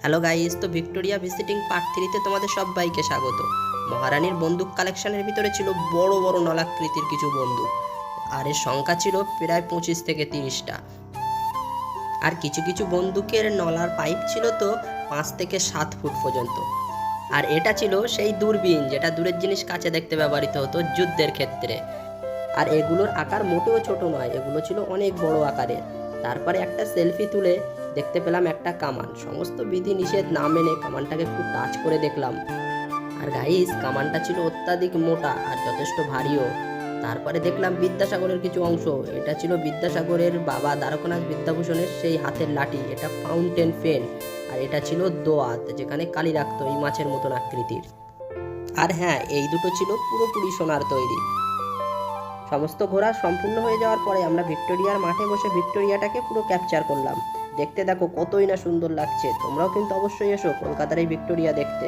Hello guys, তো Victoria visiting part 3-তে তোমাদের সবাইকে স্বাগত। মহারানীর বন্দুক কালেকশনের ভিতরে ছিল বড় বড় নলাকৃতির কিছু বন্দুক, আর এর সংখ্যা ছিল প্রায় 25 থেকে 30টা। আর কিছু কিছু বন্দুকের নলার পাইপ ছিল তো 5 থেকে 7 ফুট পর্যন্ত। আর এটা ছিল সেই দূরবীন, যেটা দূরের জিনিস কাছে দেখতে ব্যবহৃত হতো যুদ্ধের ক্ষেত্রে। আর এগুলোর আকার মোটেও ছোট নয়, এগুলো ছিল অনেক বড় আকারের। তারপরে একটা সেলফি তুলে দেখতে পেলাম একটা কামান। সমস্ত বিধি নিষেধ না মেনে কামানটাকে একটু টাচ করে দেখলাম। আর গাইস, কামানটা ছিল অত্যাধিক মোটা আর যথেষ্ট ভারীও। তারপরে দেখলাম বিদ্যাসাগরের কিছু অংশ। এটা ছিল বিদ্যাসাগরের বাবা দ্বারকানাথ বিদ্যাভূষণের সেই হাতের লাঠি। এটা ফাউন্টেন পেন। আর এটা ছিল দোয়াত, যেখানে কালি রাখতো এই মাছের মতন আকৃতির। আর হ্যাঁ, এই দুটো ছিল পুরোপুরি সোনার তৈরি। সমস্ত ঘোরা সম্পূর্ণ হয়ে যাওয়ার পরে আমরা ভিক্টোরিয়ার মাঠে বসে ভিক্টোরিয়াটাকে পুরো ক্যাপচার করলাম। দেখতে দেখো কতই না সুন্দর লাগছে। তোমরাও কিন্তু অবশ্যই এসো কলকাতার এই ভিক্টোরিয়া দেখতে।